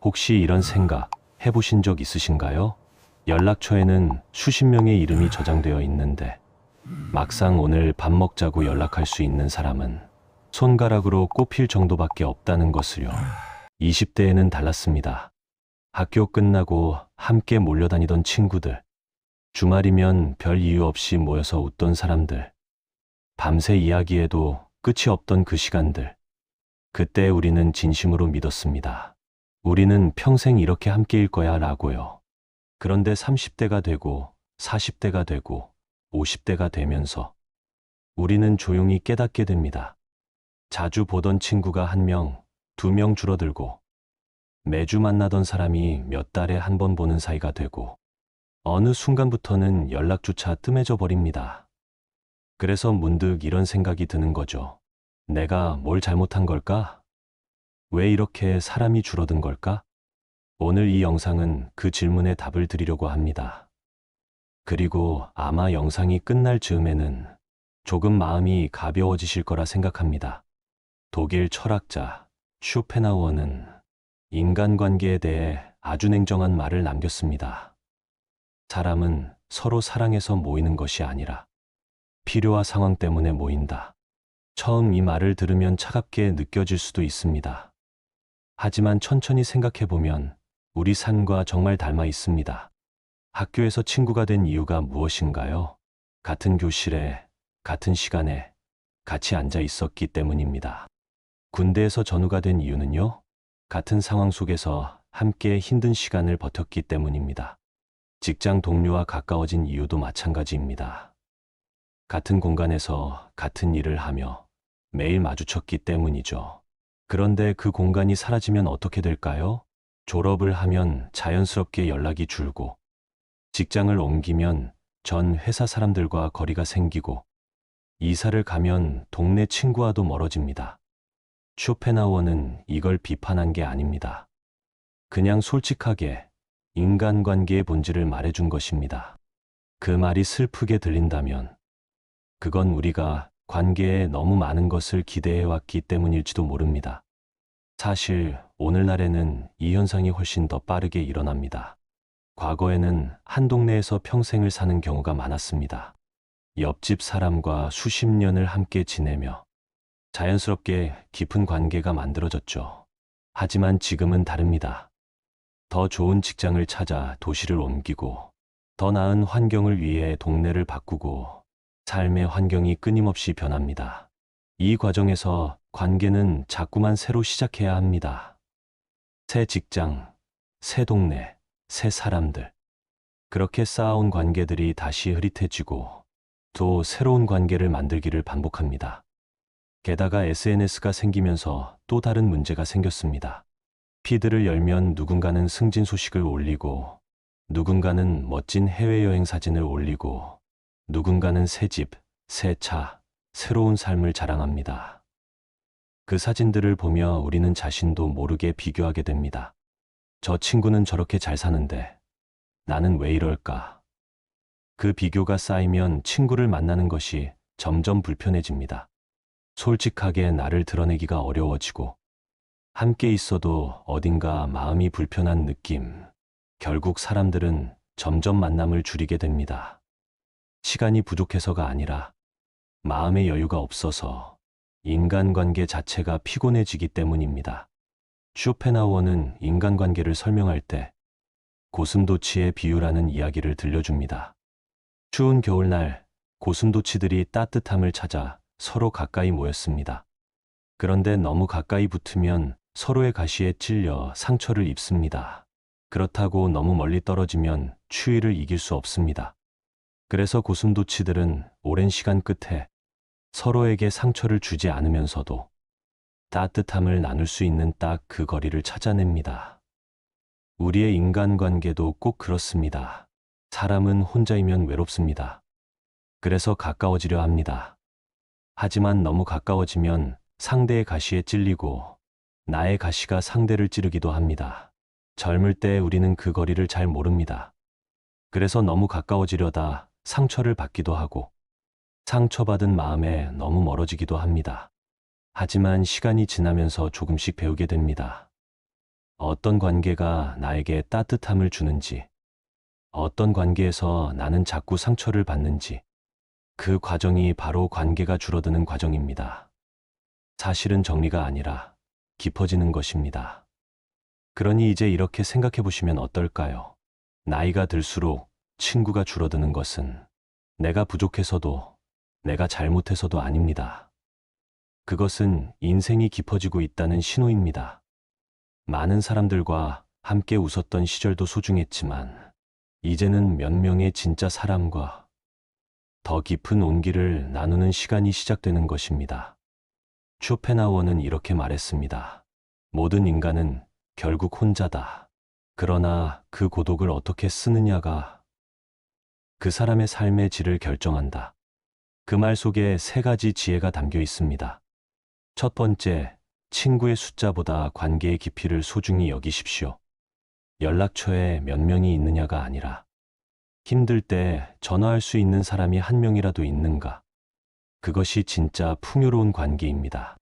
혹시 이런 생각 해보신 적 있으신가요? 연락처에는 수십 명의 이름이 저장되어 있는데 막상 오늘 밥 먹자고 연락할 수 있는 사람은 손가락으로 꼽힐 정도밖에 없다는 것을요. 20대에는 달랐습니다. 학교 끝나고 함께 몰려다니던 친구들, 주말이면 별 이유 없이 모여서 웃던 사람들, 밤새 이야기해도 끝이 없던 그 시간들. 그때 우리는 진심으로 믿었습니다. 우리는 평생 이렇게 함께일 거야 라고요. 그런데 30대가 되고 40대가 되고 50대가 되면서 우리는 조용히 깨닫게 됩니다. 자주 보던 친구가 한 명, 두 명 줄어들고 매주 만나던 사람이 몇 달에 한 번 보는 사이가 되고 어느 순간부터는 연락조차 뜸해져 버립니다. 그래서 문득 이런 생각이 드는 거죠. 내가 뭘 잘못한 걸까? 왜 이렇게 사람이 줄어든 걸까? 오늘 이 영상은 그 질문에 답을 드리려고 합니다. 그리고 아마 영상이 끝날 즈음에는 조금 마음이 가벼워지실 거라 생각합니다. 독일 철학자 쇼펜하우어는 인간관계에 대해 아주 냉정한 말을 남겼습니다. 사람은 서로 사랑해서 모이는 것이 아니라 필요와 상황 때문에 모인다. 처음 이 말을 들으면 차갑게 느껴질 수도 있습니다. 하지만 천천히 생각해보면 우리 삶과 정말 닮아 있습니다. 학교에서 친구가 된 이유가 무엇인가요? 같은 교실에, 같은 시간에 같이 앉아 있었기 때문입니다. 군대에서 전우가 된 이유는요? 같은 상황 속에서 함께 힘든 시간을 버텼기 때문입니다. 직장 동료와 가까워진 이유도 마찬가지입니다. 같은 공간에서 같은 일을 하며 매일 마주쳤기 때문이죠. 그런데 그 공간이 사라지면 어떻게 될까요? 졸업을 하면 자연스럽게 연락이 줄고, 직장을 옮기면 전 회사 사람들과 거리가 생기고, 이사를 가면 동네 친구와도 멀어집니다. 쇼펜하우어는 이걸 비판한 게 아닙니다. 그냥 솔직하게 인간관계의 본질을 말해준 것입니다. 그 말이 슬프게 들린다면 그건 우리가 관계에 너무 많은 것을 기대해왔기 때문일지도 모릅니다. 사실 오늘날에는 이 현상이 훨씬 더 빠르게 일어납니다. 과거에는 한 동네에서 평생을 사는 경우가 많았습니다. 옆집 사람과 수십 년을 함께 지내며 자연스럽게 깊은 관계가 만들어졌죠. 하지만 지금은 다릅니다. 더 좋은 직장을 찾아 도시를 옮기고, 더 나은 환경을 위해 동네를 바꾸고, 삶의 환경이 끊임없이 변합니다. 이 과정에서 관계는 자꾸만 새로 시작해야 합니다. 새 직장, 새 동네, 새 사람들. 그렇게 쌓아온 관계들이 다시 흐릿해지고 또 새로운 관계를 만들기를 반복합니다. 게다가 SNS가 생기면서 또 다른 문제가 생겼습니다. 피드를 열면 누군가는 승진 소식을 올리고, 누군가는 멋진 해외여행 사진을 올리고, 누군가는 새 집, 새 차, 새로운 삶을 자랑합니다. 그 사진들을 보며 우리는 자신도 모르게 비교하게 됩니다. 저 친구는 저렇게 잘 사는데 나는 왜 이럴까? 그 비교가 쌓이면 친구를 만나는 것이 점점 불편해집니다. 솔직하게 나를 드러내기가 어려워지고, 함께 있어도 어딘가 마음이 불편한 느낌. 결국 사람들은 점점 만남을 줄이게 됩니다. 시간이 부족해서가 아니라 마음의 여유가 없어서, 인간관계 자체가 피곤해지기 때문입니다. 쇼펜하우어는 인간관계를 설명할 때 고슴도치의 비유라는 이야기를 들려줍니다. 추운 겨울날 고슴도치들이 따뜻함을 찾아 서로 가까이 모였습니다. 그런데 너무 가까이 붙으면 서로의 가시에 찔려 상처를 입습니다. 그렇다고 너무 멀리 떨어지면 추위를 이길 수 없습니다. 그래서 고슴도치들은 오랜 시간 끝에 서로에게 상처를 주지 않으면서도 따뜻함을 나눌 수 있는 딱 그 거리를 찾아냅니다. 우리의 인간관계도 꼭 그렇습니다. 사람은 혼자이면 외롭습니다. 그래서 가까워지려 합니다. 하지만 너무 가까워지면 상대의 가시에 찔리고 나의 가시가 상대를 찌르기도 합니다. 젊을 때 우리는 그 거리를 잘 모릅니다. 그래서 너무 가까워지려다 상처를 받기도 하고, 상처받은 마음에 너무 멀어지기도 합니다. 하지만 시간이 지나면서 조금씩 배우게 됩니다. 어떤 관계가 나에게 따뜻함을 주는지, 어떤 관계에서 나는 자꾸 상처를 받는지, 그 과정이 바로 관계가 줄어드는 과정입니다. 사실은 정리가 아니라 깊어지는 것입니다. 그러니 이제 이렇게 생각해 보시면 어떨까요? 나이가 들수록 친구가 줄어드는 것은 내가 부족해서도, 내가 잘못해서도 아닙니다. 그것은 인생이 깊어지고 있다는 신호입니다. 많은 사람들과 함께 웃었던 시절도 소중했지만, 이제는 몇 명의 진짜 사람과 더 깊은 온기를 나누는 시간이 시작되는 것입니다. 쇼펜하우어는 이렇게 말했습니다. 모든 인간은 결국 혼자다. 그러나 그 고독을 어떻게 쓰느냐가 그 사람의 삶의 질을 결정한다. 그 말 속에 세 가지 지혜가 담겨 있습니다. 첫 번째, 친구의 숫자보다 관계의 깊이를 소중히 여기십시오. 연락처에 몇 명이 있느냐가 아니라 힘들 때 전화할 수 있는 사람이 한 명이라도 있는가? 그것이 진짜 풍요로운 관계입니다.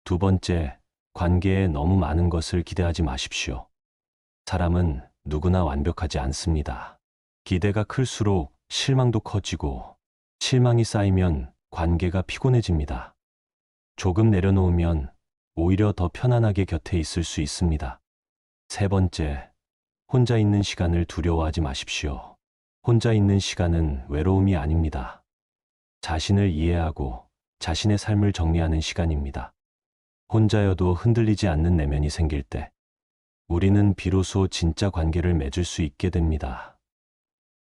두 번째, 관계에 너무 많은 것을 기대하지 마십시오. 사람은 누구나 완벽하지 않습니다. 기대가 클수록 실망도 커지고, 실망이 쌓이면 관계가 피곤해집니다. 조금 내려놓으면 오히려 더 편안하게 곁에 있을 수 있습니다. 세 번째, 혼자 있는 시간을 두려워하지 마십시오. 혼자 있는 시간은 외로움이 아닙니다. 자신을 이해하고 자신의 삶을 정리하는 시간입니다. 혼자여도 흔들리지 않는 내면이 생길 때, 우리는 비로소 진짜 관계를 맺을 수 있게 됩니다.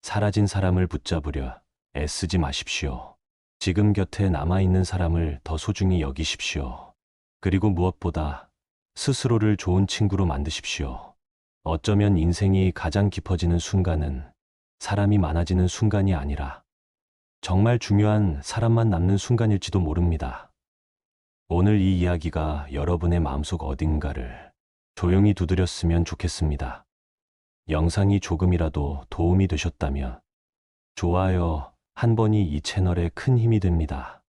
사라진 사람을 붙잡으려 애쓰지 마십시오. 지금 곁에 남아있는 사람을 더 소중히 여기십시오. 그리고 무엇보다 스스로를 좋은 친구로 만드십시오. 어쩌면 인생이 가장 깊어지는 순간은 사람이 많아지는 순간이 아니라 정말 중요한 사람만 남는 순간일지도 모릅니다. 오늘 이 이야기가 여러분의 마음속 어딘가를 조용히 두드렸으면 좋겠습니다. 영상이 조금이라도 도움이 되셨다면 좋아요 한 번이 이 채널에 큰 힘이 됩니다.